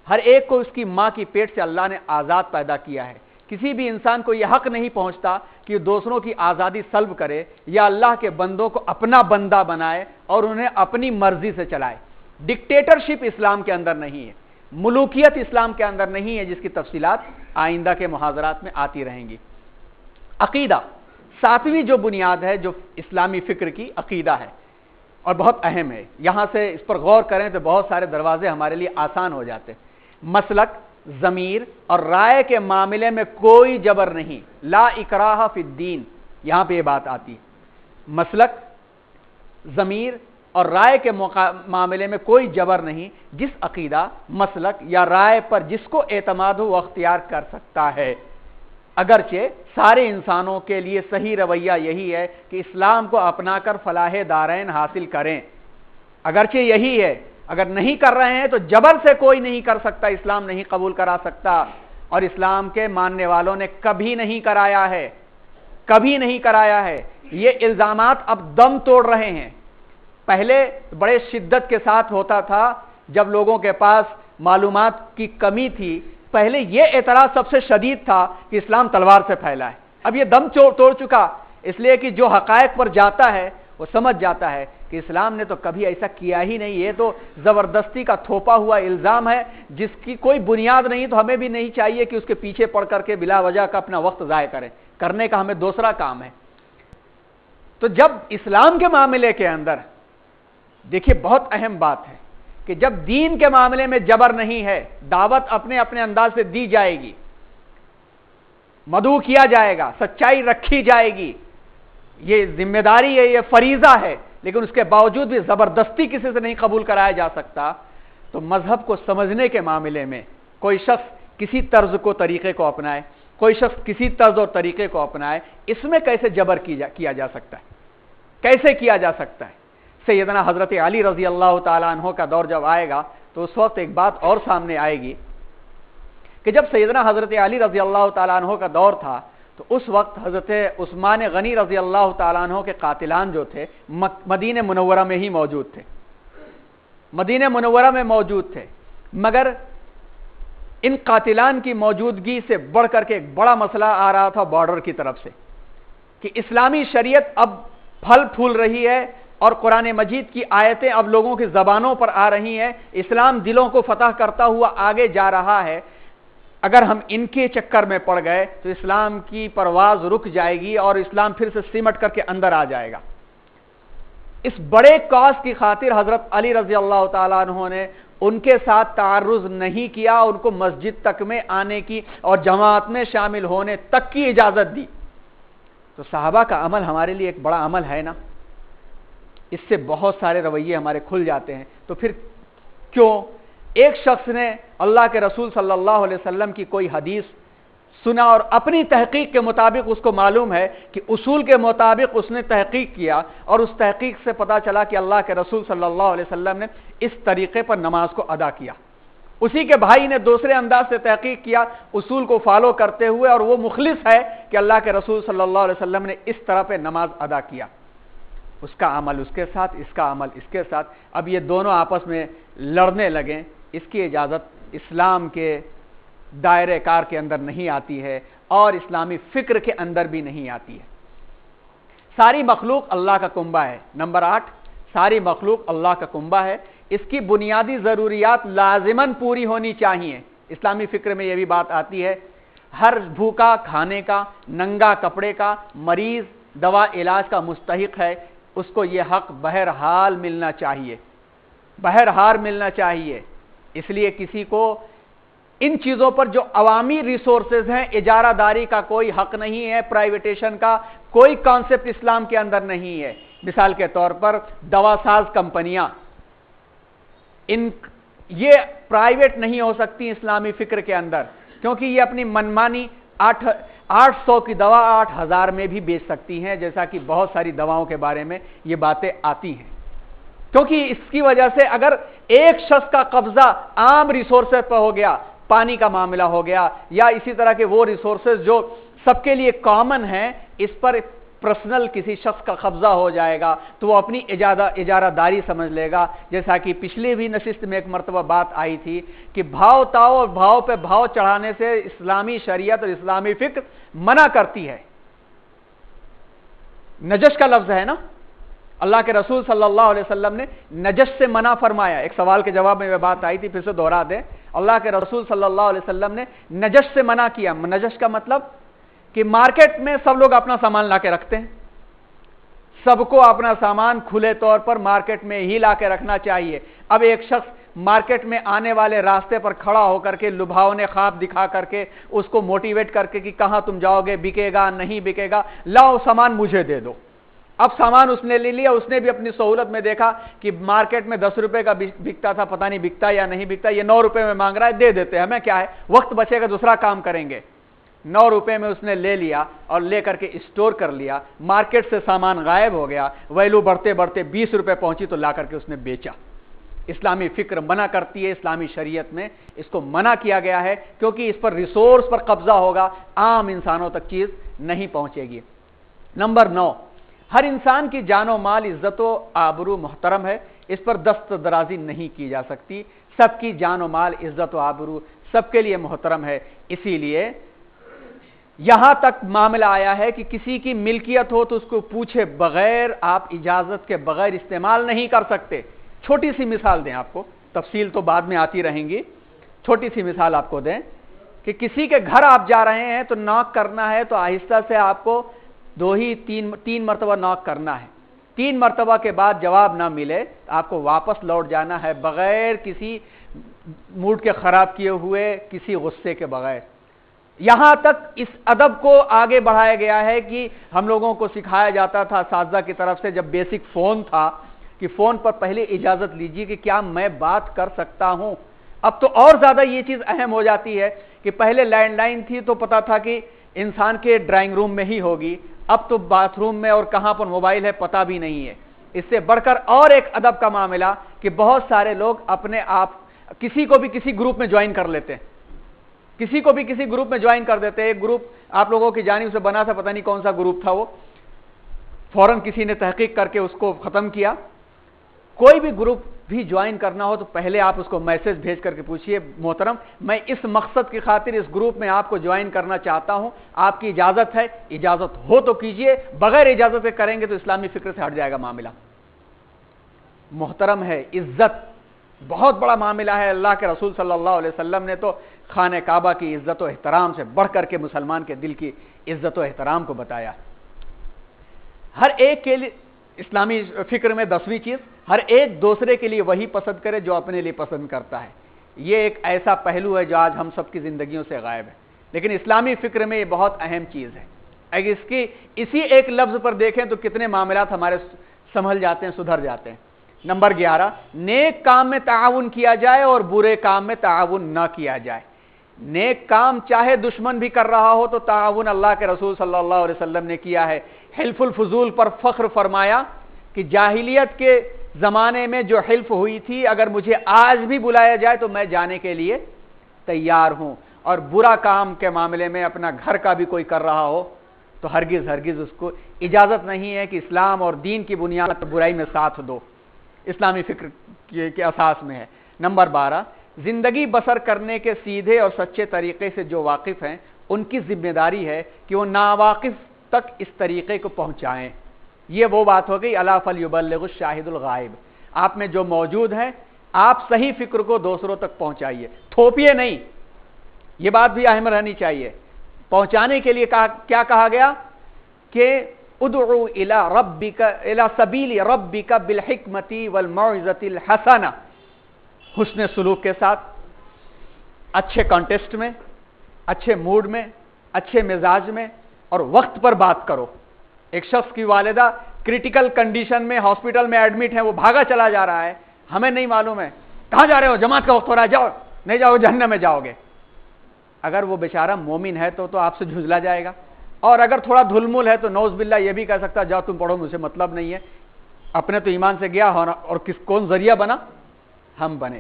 ہر ایک کو اس کی ماں کی پیٹ سے اللہ نے آزاد پیدا کیا ہے. کسی بھی انسان کو یہ حق نہیں پہنچتا کہ دوسروں کی آزادی سلب کرے یا اللہ کے بندوں کو اپنا بندہ بنائے اور انہیں اپنی مرضی سے چلائے. ڈکٹیٹرشپ اسلام کے اندر نہیں ہے, ملوکیت اسلام کے اندر نہیں ہے, جس کی تفصیلات آئندہ کے محاضرات میں آتی رہیں گی. عقیدہ 7ویں جو بنیاد ہے جو اسلامی فکر کی عقیدہ ہے اور بہت اہم ہے. یہاں سے اس پر غور کریں تو بہت سارے دروازے ہمارے لیے آسان ہو جاتے. مسلک, ضمیر اور رائے کے معاملے میں کوئی جبر نہیں. لا اکراہ فی الدین, یہاں پہ یہ بات آتی ہے. مسلک, ضمیر اور رائے کے معاملے میں کوئی جبر نہیں. جس عقیدہ, مسلک یا رائے پر جس کو اعتماد ہو وہ اختیار کر سکتا ہے. اگرچہ سارے انسانوں کے لیے صحیح رویہ یہی ہے کہ اسلام کو اپنا کر فلاح دارین حاصل کریں. اگرچہ یہی ہے, اگر نہیں کر رہے ہیں تو جبر سے کوئی نہیں کر سکتا, اسلام نہیں قبول کرا سکتا. اور اسلام کے ماننے والوں نے کبھی نہیں کرایا ہے, کبھی نہیں کرایا ہے. یہ الزامات اب دم توڑ رہے ہیں. پہلے بڑے شدت کے ساتھ ہوتا تھا جب لوگوں کے پاس معلومات کی کمی تھی. پہلے یہ اعتراض سب سے شدید تھا کہ اسلام تلوار سے پھیلا ہے. اب یہ دم توڑ چکا, اس لیے کہ جو حقائق پر جاتا ہے وہ سمجھ جاتا ہے کہ کہ اسلام نے تو کبھی ایسا کیا ہی نہیں, یہ تو زبردستی کا تھوپا ہوا الزام ہے جس کی کوئی بنیاد نہیں, تو ہمیں بھی نہیں چاہیے کہ اس کے پیچھے پڑ کر کے بلا وجہ کا اپنا وقت ضائع کریں, کرنے کا ہمیں دوسرا کام ہے. تو جب اسلام کے معاملے کے اندر دیکھیے بہت اہم بات ہے کہ جب دین کے معاملے میں جبر نہیں ہے, دعوت اپنے اپنے انداز سے دی جائے گی, مدعو کیا جائے گا, سچائی رکھی جائے گی, یہ ذمہ داری ہے, یہ فریضہ ہے, لیکن اس کے باوجود بھی زبردستی کسی سے نہیں قبول کرایا جا سکتا. تو مذہب کو سمجھنے کے معاملے میں کوئی شخص کسی طرز کو طریقے کو اپنائے, کوئی شخص کسی طرز اور طریقے کو اپنائے, اس میں کیسے جبر کیا جا سکتا ہے, کیسے کیا جا سکتا ہے. سیدنا حضرت علی رضی اللہ تعالیٰ عنہ کا دور جب آئے گا تو اس وقت ایک بات اور سامنے آئے گی کہ جب سیدنا حضرت علی رضی اللہ تعالیٰ عنہ کا دور تھا تو اس وقت حضرت عثمان غنی رضی اللہ تعالیٰ عنہ کے قاتلان جو تھے مدینہ منورہ میں ہی موجود تھے, مدینہ منورہ میں موجود تھے. مگر ان قاتلان کی موجودگی سے بڑھ کر کے ایک بڑا مسئلہ آ رہا تھا بارڈر کی طرف سے کہ اسلامی شریعت اب پھل پھول رہی ہے اور قرآن مجید کی آیتیں اب لوگوں کی زبانوں پر آ رہی ہیں, اسلام دلوں کو فتح کرتا ہوا آگے جا رہا ہے. اگر ہم ان کے چکر میں پڑ گئے تو اسلام کی پرواز رک جائے گی اور اسلام پھر سے سمٹ کر کے اندر آ جائے گا. اس بڑے کاز کی خاطر حضرت علی رضی اللہ تعالیٰ عنہ نے ان کے ساتھ تعرض نہیں کیا, ان کو مسجد تک میں آنے کی اور جماعت میں شامل ہونے تک کی اجازت دی. تو صحابہ کا عمل ہمارے لیے ایک بڑا عمل ہے نا, اس سے بہت سارے رویے ہمارے کھل جاتے ہیں. تو پھر کیوں ایک شخص نے اللہ کے رسول صلی اللہ علیہ وسلم کی کوئی حدیث سنا اور اپنی تحقیق کے مطابق اس کو معلوم ہے کہ اصول کے مطابق اس نے تحقیق کیا اور اس تحقیق سے پتا چلا کہ اللہ کے رسول صلی اللہ علیہ وسلم نے اس طریقے پر نماز کو ادا کیا, اسی کے بھائی نے دوسرے انداز سے تحقیق کیا اصول کو فالو کرتے ہوئے اور وہ مخلص ہے کہ اللہ کے رسول صلی اللہ علیہ وسلم نے اس طرح پہ نماز ادا کیا, اس کا عمل اس کے ساتھ, اس کا عمل اس کے ساتھ. اب یہ دونوں آپس میں لڑنے لگیں, اس کی اجازت اسلام کے دائرے کار کے اندر نہیں آتی ہے اور اسلامی فکر کے اندر بھی نہیں آتی ہے. ساری مخلوق اللہ کا کنبہ ہے. نمبر 8, ساری مخلوق اللہ کا کنبہ ہے, اس کی بنیادی ضروریات لازماً پوری ہونی چاہیے. اسلامی فکر میں یہ بھی بات آتی ہے ہر بھوکا کھانے کا, ننگا کپڑے کا, مریض دوا علاج کا مستحق ہے, اس کو یہ حق بہرحال ملنا چاہیے, بہرحال ملنا چاہیے. اس لیے کسی کو ان چیزوں پر جو عوامی ریسورسز ہیں اجارہ داری کا کوئی حق نہیں ہے, پرائیویٹیشن کا کوئی کانسیپٹ اسلام کے اندر نہیں ہے. مثال کے طور پر دوا ساز کمپنیاں یہ پرائیویٹ نہیں ہو سکتی اسلامی فکر کے اندر, کیونکہ یہ اپنی منمانی 800 کی دوا 8000 میں بھی بیچ سکتی ہیں, جیسا کہ بہت ساری دواؤں کے بارے میں یہ باتیں آتی ہیں. کیونکہ اس کی وجہ سے اگر ایک شخص کا قبضہ عام ریسورسز پر ہو گیا, پانی کا معاملہ ہو گیا یا اسی طرح کے وہ ریسورسز جو سب کے لیے کامن ہیں, اس پر پرسنل کسی شخص کا قبضہ ہو جائے گا تو وہ اپنی اجارہ داری سمجھ لے گا. جیسا کہ پچھلی بھی نشست میں ایک مرتبہ بات آئی تھی کہ بھاؤ تاؤ اور بھاؤ پہ بھاؤ چڑھانے سے اسلامی شریعت اور اسلامی فکر منع کرتی ہے. نجش کا لفظ ہے نا, اللہ کے رسول صلی اللہ علیہ وسلم نے نجش سے منع فرمایا. ایک سوال کے جواب میں یہ بات آئی تھی, پھر سے دوہرا دیں. اللہ کے رسول صلی اللہ علیہ وسلم نے نجش سے منع کیا. نجش کا مطلب کہ مارکیٹ میں سب لوگ اپنا سامان لا کے رکھتے ہیں, سب کو اپنا سامان کھلے طور پر مارکیٹ میں ہی لا کے رکھنا چاہیے. اب ایک شخص مارکیٹ میں آنے والے راستے پر کھڑا ہو کر کے لبھاونے خواب دکھا کر کے اس کو موٹیویٹ کر کے کہ کہاں تم جاؤ گے, بکے گا نہیں بکے گا, لاؤ سامان مجھے دے دو. اب سامان اس نے لے لیا, اس نے بھی اپنی سہولت میں دیکھا کہ مارکیٹ میں 10 روپے کا بکتا تھا, پتہ نہیں بکتا یا نہیں بکتا, یہ 9 روپے میں مانگ رہا ہے, دے دیتے ہیں, ہمیں کیا ہے, وقت بچے گا دوسرا کام کریں گے. 9 روپے میں اس نے لے لیا اور لے کر کے اسٹور کر لیا. مارکیٹ سے سامان غائب ہو گیا, ویلو بڑھتے بڑھتے 20 روپے پہنچی تو لا کر کے اس نے بیچا. اسلامی فکر منع کرتی ہے, اسلامی شریعت میں اس کو منع کیا گیا ہے کیونکہ اس پر ریسورس پر قبضہ ہوگا, عام انسانوں تک چیز نہیں پہنچے گی. نمبر 9, ہر انسان کی جان و مال, عزت و آبرو محترم ہے, اس پر دست درازی نہیں کی جا سکتی. سب کی جان و مال, عزت و آبرو سب کے لیے محترم ہے. اسی لیے یہاں تک معاملہ آیا ہے کہ کسی کی ملکیت ہو تو اس کو پوچھے بغیر آپ اجازت کے بغیر استعمال نہیں کر سکتے۔ چھوٹی سی مثال دیں آپ کو، تفصیل تو بعد میں آتی رہیں گی، چھوٹی سی مثال آپ کو دیں کہ کسی کے گھر آپ جا رہے ہیں تو ناک کرنا ہے تو آہستہ سے آپ کو تین مرتبہ ناک کرنا ہے، 3 مرتبہ کے بعد جواب نہ ملے آپ کو واپس لوٹ جانا ہے بغیر کسی موڈ کے خراب کیے ہوئے، کسی غصے کے بغیر۔ یہاں تک اس ادب کو آگے بڑھایا گیا ہے کہ ہم لوگوں کو سکھایا جاتا تھا اساتذہ کی طرف سے جب بیسک فون تھا کہ فون پر پہلے اجازت لیجیے کہ کیا میں بات کر سکتا ہوں۔ اب تو اور زیادہ یہ چیز اہم ہو جاتی ہے کہ پہلے لینڈ لائن تھی تو پتا تھا کہ انسان کے ڈرائنگ روم میں ہی ہوگی، اب تو باتھ روم میں اور کہاں پر موبائل ہے پتہ بھی نہیں ہے۔ اس سے بڑھ کر اور ایک ادب کا معاملہ کہ بہت سارے لوگ اپنے آپ کسی کو بھی کسی گروپ میں جوائن کر لیتے ہیں، کسی کو بھی کسی گروپ میں جوائن کر دیتے ہیں۔ ایک گروپ آپ لوگوں کی جانب سے بنا تھا، پتہ نہیں کون سا گروپ تھا، وہ فوراً کسی نے تحقیق کر کے اس کو ختم کیا۔ کوئی بھی گروپ بھی جوائن کرنا ہو تو پہلے آپ اس کو میسج بھیج کر کے پوچھیے محترم میں اس مقصد کی خاطر اس گروپ میں آپ کو جوائن کرنا چاہتا ہوں، آپ کی اجازت ہے؟ اجازت ہو تو کیجئے، بغیر اجازت کے کریں گے تو اسلامی فکر سے ہٹ جائے گا معاملہ۔ محترم ہے، عزت بہت بڑا معاملہ ہے۔ اللہ کے رسول صلی اللہ علیہ وسلم نے تو خانہ کعبہ کی عزت و احترام سے بڑھ کر کے مسلمان کے دل کی عزت و احترام کو بتایا۔ ہر ایک کے لیے اسلامی فکر میں 10ویں چیز، ہر ایک دوسرے کے لیے وہی پسند کرے جو اپنے لیے پسند کرتا ہے۔ یہ ایک ایسا پہلو ہے جو آج ہم سب کی زندگیوں سے غائب ہے، لیکن اسلامی فکر میں یہ بہت اہم چیز ہے۔ اگر اس کی اسی ایک لفظ پر دیکھیں تو کتنے معاملات ہمارے سنبھل جاتے ہیں، سدھر جاتے ہیں۔ نمبر 11، نیک کام میں تعاون کیا جائے اور برے کام میں تعاون نہ کیا جائے۔ نیک کام چاہے دشمن بھی کر رہا ہو تو تعاون اللہ کے رسول صلی اللہ علیہ وسلم نے کیا ہے۔ حلف الفضول پر فخر فرمایا کہ جاہلیت کے زمانے میں جو حلف ہوئی تھی اگر مجھے آج بھی بلایا جائے تو میں جانے کے لیے تیار ہوں، اور برا کام کے معاملے میں اپنا گھر کا بھی کوئی کر رہا ہو تو ہرگز ہرگز اس کو اجازت نہیں ہے کہ اسلام اور دین کی بنیاد پر برائی میں ساتھ دو، اسلامی فکر کے اساس میں ہے۔ نمبر 12، زندگی بسر کرنے کے سیدھے اور سچے طریقے سے جو واقف ہیں ان کی ذمہ داری ہے کہ وہ ناواقف تک اس طریقے کو پہنچائیں۔ یہ وہ بات ہو گئی الا فلیبلغ الشاہد الغائب، آپ میں جو موجود ہیں آپ صحیح فکر کو دوسروں تک پہنچائیے، تھوپیے نہیں۔ یہ بات بھی اہم رہنی چاہیے۔ پہنچانے کے لیے کیا کہا گیا کہ ادعو الی ربک الی سبیل ربک بالحکمۃ والموعظۃ الحسنہ، حسن سلوک کے ساتھ، اچھے کانٹیکسٹ میں، اچھے موڈ میں، اچھے مزاج میں، اور وقت پر بات کرو۔ ایک شخص کی والدہ کریٹیکل کنڈیشن میں ہاسپٹل میں ایڈمٹ ہے، وہ بھاگا چلا جا رہا ہے، ہمیں نہیں معلوم ہے کہاں جا رہے ہو، جماعت کا وقت ہو رہا ہے، جاؤ، نہیں جاؤ جہنم میں جاؤ گے۔ اگر وہ بیچارہ مومن ہے تو آپ سے جھنجلا جائے گا، اور اگر تھوڑا دھل مل ہے تو نوز باللہ یہ بھی کہہ سکتا جاؤ تم پڑھو، مجھے مطلب نہیں ہے۔ اپنے تو ایمان سے گیا اور کون ذریعہ بنا؟ ہم بنے۔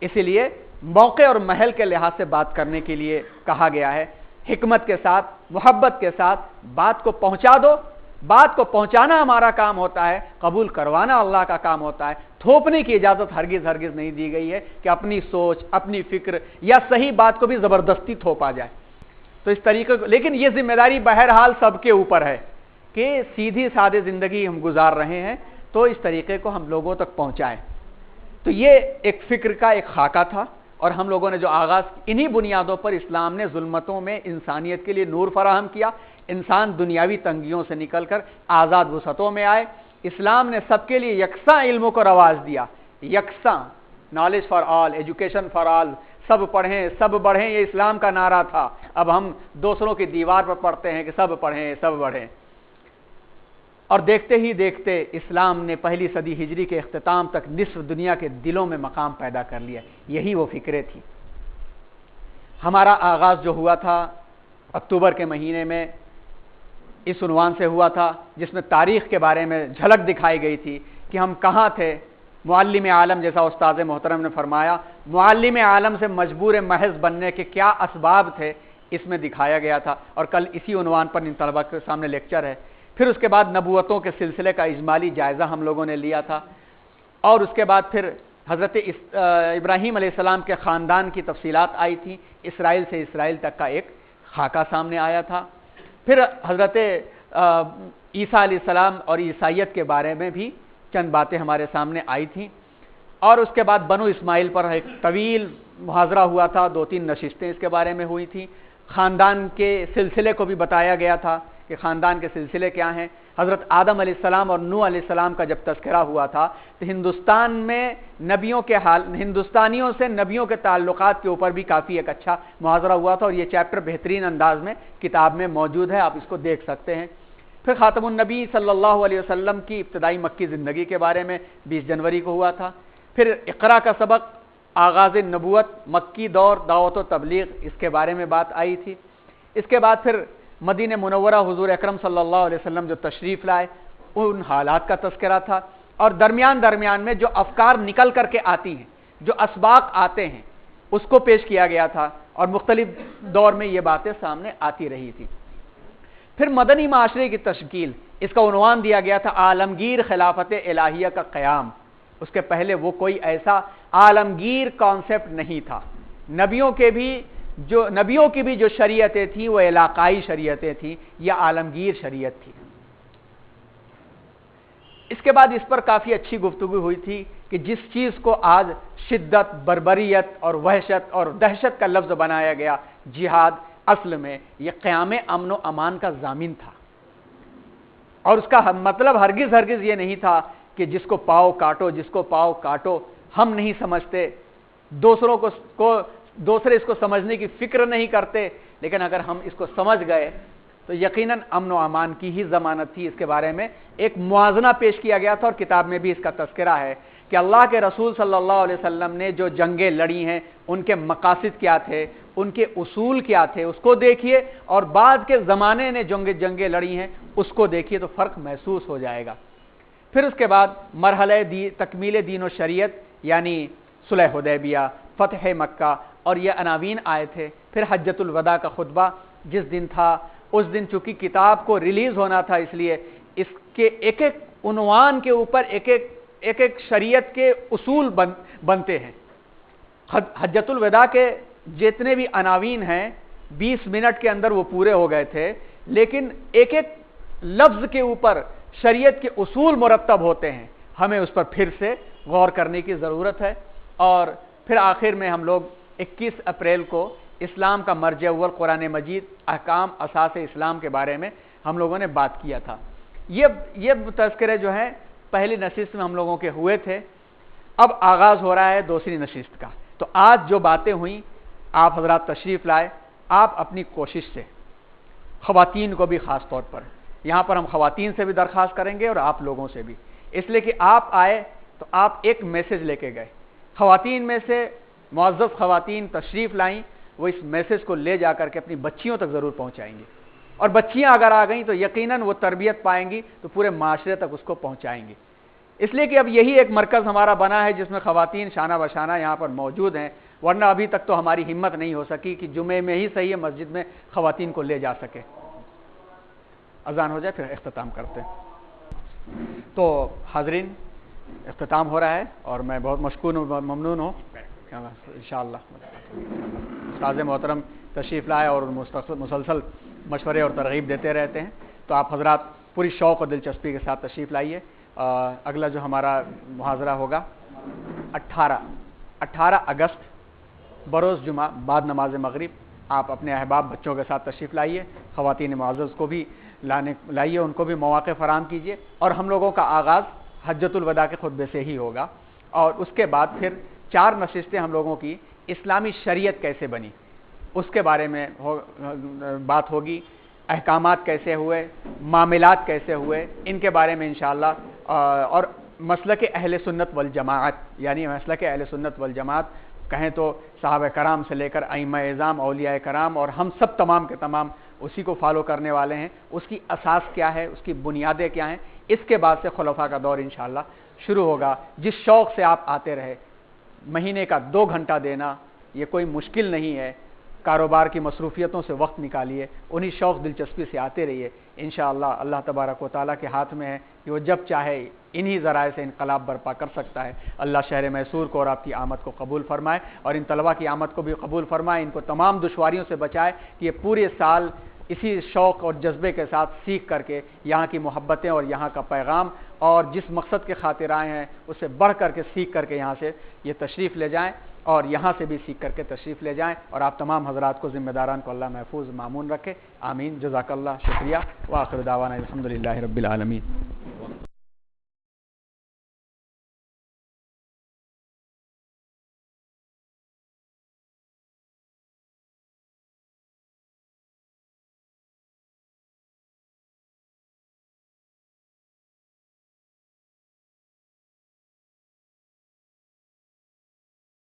اسی لیے موقع اور محل کے لحاظ سے بات کرنے کے لیے کہا گیا ہے، حکمت کے ساتھ، محبت کے ساتھ بات کو پہنچا دو۔ بات کو پہنچانا ہمارا کام ہوتا ہے، قبول کروانا اللہ کا کام ہوتا ہے۔ تھوپنے کی اجازت ہرگز ہرگز نہیں دی گئی ہے کہ اپنی سوچ، اپنی فکر یا صحیح بات کو بھی زبردستی تھوپا جائے۔ تو اس طریقے کو، لیکن یہ ذمہ داری بہرحال سب کے اوپر ہے کہ سیدھی سادے زندگی ہم گزار رہے ہیں تو اس طریقے کو ہم لوگوں تک پہنچائیں۔ تو یہ ایک فکر کا ایک خاکہ تھا، اور ہم لوگوں نے جو آغاز، انہی بنیادوں پر اسلام نے ظلمتوں میں انسانیت کے لیے نور فراہم کیا، انسان دنیاوی تنگیوں سے نکل کر آزاد وسعتوں میں آئے۔ اسلام نے سب کے لیے یکساں علموں کو رواج دیا، یکساں، knowledge for all, education for all, سب پڑھیں سب بڑھیں، یہ اسلام کا نعرہ تھا۔ اب ہم دوسروں کی دیوار پر پڑھتے ہیں کہ سب پڑھیں سب بڑھیں، اور دیکھتے ہی دیکھتے اسلام نے پہلی صدی ہجری کے اختتام تک نصف دنیا کے دلوں میں مقام پیدا کر لیا۔ یہی وہ فکریں تھیں۔ ہمارا آغاز جو ہوا تھا اکتوبر کے مہینے میں اس عنوان سے ہوا تھا جس میں تاریخ کے بارے میں جھلک دکھائی گئی تھی کہ ہم کہاں تھے۔ معلم عالم جیسا استاد محترم نے فرمایا، معلم عالم سے مجبور محض بننے کے کیا اسباب تھے، اس میں دکھایا گیا تھا، اور کل اسی عنوان پر ان طلباء کے سامنے لیکچر ہے۔ پھر اس کے بعد نبوتوں کے سلسلے کا اجمالی جائزہ ہم لوگوں نے لیا تھا، اور اس کے بعد پھر حضرت ابراہیم علیہ السلام کے خاندان کی تفصیلات آئی تھیں، اسرائیل سے اسرائیل تک کا ایک خاکہ سامنے آیا تھا۔ پھر حضرت عیسیٰ علیہ السلام اور عیسائیت کے بارے میں بھی چند باتیں ہمارے سامنے آئی تھیں، اور اس کے بعد بنو اسماعیل پر ایک طویل محاضرہ ہوا تھا، 2-3 نشستیں اس کے بارے میں ہوئی تھیں۔ خاندان کے سلسلے کو بھی بتایا گیا تھا کہ خاندان کے سلسلے کیا ہیں۔ حضرت آدم علیہ السلام اور نوح علیہ السلام کا جب تذکرہ ہوا تھا تو ہندوستان میں ہندوستانیوں سے نبیوں کے تعلقات کے اوپر بھی کافی ایک اچھا محاضرہ ہوا تھا، اور یہ چیپٹر بہترین انداز میں کتاب میں موجود ہے، آپ اس کو دیکھ سکتے ہیں۔ پھر خاتم النبی صلی اللہ علیہ وسلم کی ابتدائی مکی زندگی کے بارے میں 20 جنوری کو ہوا تھا۔ پھر اقرا کا سبق، آغاز نبوت، مکی دور، دعوت و تبلیغ، اس کے بارے میں بات آئی تھی۔ اس کے بعد پھر مدینہ منورہ حضور اکرم صلی اللہ علیہ وسلم جو تشریف لائے ان حالات کا تذکرہ تھا، اور درمیان میں جو افکار نکل کر کے آتی ہیں، جو اسباق آتے ہیں، اس کو پیش کیا گیا تھا، اور مختلف دور میں یہ باتیں سامنے آتی رہی تھی۔ پھر مدنی معاشرے کی تشکیل، اس کا عنوان دیا گیا تھا عالمگیر خلافت الہیہ کا قیام۔ اس کے پہلے وہ کوئی ایسا عالمگیر کانسیپٹ نہیں تھا۔ نبیوں کی بھی جو شریعتیں تھیں وہ علاقائی شریعتیں تھیں یا عالمگیر شریعت تھی۔ اس کے بعد اس پر کافی اچھی گفتگو ہوئی تھی کہ جس چیز کو آج شدت، بربریت اور وحشت اور دہشت کا لفظ بنایا گیا، جہاد، اصل میں یہ قیام امن و امان کا ضامن تھا، اور اس کا مطلب ہرگز یہ نہیں تھا کہ جس کو پاؤ کاٹو۔ ہم نہیں سمجھتے، دوسرے اس کو سمجھنے کی فکر نہیں کرتے، لیکن اگر ہم اس کو سمجھ گئے تو یقیناً امن و امان کی ہی ضمانت تھی۔ اس کے بارے میں ایک موازنہ پیش کیا گیا تھا، اور کتاب میں بھی اس کا تذکرہ ہے کہ اللہ کے رسول صلی اللہ علیہ وسلم نے جو جنگیں لڑی ہیں ان کے مقاصد کیا تھے، ان کے اصول کیا تھے، اس کو دیکھیے، اور بعد کے زمانے نے جنگیں لڑی ہیں اس کو دیکھیے تو فرق محسوس ہو جائے گا۔ پھر اس کے بعد مرحلہ تکمیل دین و شریعت، یعنی صلح حدیبیہ، فتح مکہ، اور یہ عناوین آئے تھے۔ پھر حجۃ الوداع کا خطبہ جس دن تھا، اس دن چونکہ کتاب کو ریلیز ہونا تھا، اس لیے اس کے ایک عنوان کے اوپر ایک شریعت کے اصول بنتے ہیں۔ حجۃ الوداع کے جتنے بھی عناوین ہیں 20 منٹ کے اندر وہ پورے ہو گئے تھے، لیکن ایک لفظ کے اوپر شریعت کے اصول مرتب ہوتے ہیں، ہمیں اس پر پھر سے غور کرنے کی ضرورت ہے۔ اور پھر آخر میں ہم لوگ 21 اپریل کو اسلام کا مرجع اول قرآن مجید، احکام اساس اسلام کے بارے میں ہم لوگوں نے بات کیا تھا۔ یہ تذکرے جو ہیں پہلی نشست میں ہم لوگوں کے ہوئے تھے، اب آغاز ہو رہا ہے دوسری نشست کا۔ تو آج جو باتیں ہوئیں، آپ حضرات تشریف لائے، آپ اپنی کوشش سے، خواتین کو بھی خاص طور پر، یہاں پر ہم خواتین سے بھی درخواست کریں گے اور آپ لوگوں سے بھی، اس لیے کہ آپ آئے تو آپ ایک میسج لے کے گئے۔ خواتین میں سے معزز خواتین تشریف لائیں، وہ اس میسج کو لے جا کر کے اپنی بچیوں تک ضرور پہنچائیں گی، اور بچیاں اگر آ گئیں تو یقیناً وہ تربیت پائیں گی تو پورے معاشرے تک اس کو پہنچائیں گی۔ اس لیے کہ اب یہی ایک مرکز ہمارا بنا ہے جس میں خواتین شانہ بشانہ یہاں پر موجود ہیں، ورنہ ابھی تک تو ہماری ہمت نہیں ہو سکی کہ جمعے میں ہی صحیح ہے مسجد میں خواتین کو لے جا سکے۔ اذان ہو جائے پھر اختتام کرتے ہیں۔ تو حاضرین، اختتام ہو رہا ہے، اور میں بہت مشکور ہوں، ممنون ہوں انشاءاللہ۔ استاذ محترم تشریف لائے اور مسلسل مشورے اور ترغیب دیتے رہتے ہیں، تو آپ حضرات پوری شوق اور دلچسپی کے ساتھ تشریف لائیے۔ اگلا جو ہمارا محاضرہ ہوگا 18 اگست بروز جمعہ بعد نماز مغرب، آپ اپنے احباب بچوں کے ساتھ تشریف لائیے، خواتین معزز کو بھی لائیے، ان کو بھی مواقع فراہم کیجیے، اور ہم لوگوں کا آغاز حجۃ الوداع کے خطبے سے ہی ہوگا، اور اس کے بعد پھر 4 نشستیں ہم لوگوں کی اسلامی شریعت کیسے بنی اس کے بارے میں بات ہوگی، احکامات کیسے ہوئے، معاملات کیسے ہوئے، ان کے بارے میں انشاءاللہ، اور مسلک اہل سنت والجماعت، یعنی مسلک اہل سنت والجماعت کہیں تو صحابہ کرام سے لے کر ائمہ اعظام، اولیاء کرام، اور ہم سب تمام کے تمام اسی کو فالو کرنے والے ہیں، اس کی اساس کیا ہے، اس کی بنیادیں کیا ہیں۔ اس کے بعد سے خلفاء کا دور انشاءاللہ شروع ہوگا۔ جس شوق سے آپ آتے رہے، مہینے کا 2 گھنٹہ دینا یہ کوئی مشکل نہیں ہے، کاروبار کی مصروفیتوں سے وقت نکالیے، انہی شوق دلچسپی سے آتے رہیے، انشاءاللہ اللہ تبارک و تعالیٰ کے ہاتھ میں ہے کہ وہ جب چاہے انہی ذرائع سے انقلاب برپا کر سکتا ہے۔ اللہ شہر میسور کو اور آپ کی آمد کو قبول فرمائے، اور ان طلباء کی آمد کو بھی قبول فرمائے، ان کو تمام دشواریوں سے بچائے کہ یہ پورے سال اسی شوق اور جذبے کے ساتھ سیکھ کر کے یہاں کی محبتیں اور یہاں کا پیغام اور جس مقصد کے خاطر آئے ہیں اسے بڑھ کر کے سیکھ کر کے یہاں سے یہ تشریف لے جائیں اور یہاں سے بھی سیکھ کر کے تشریف لے جائیں، اور آپ تمام حضرات کو ذمہ داران کو اللہ محفوظ معمون رکھے، آمین، جزاک اللہ، شکریہ، وآخر دعوانا الحمدللہ رب العالمین۔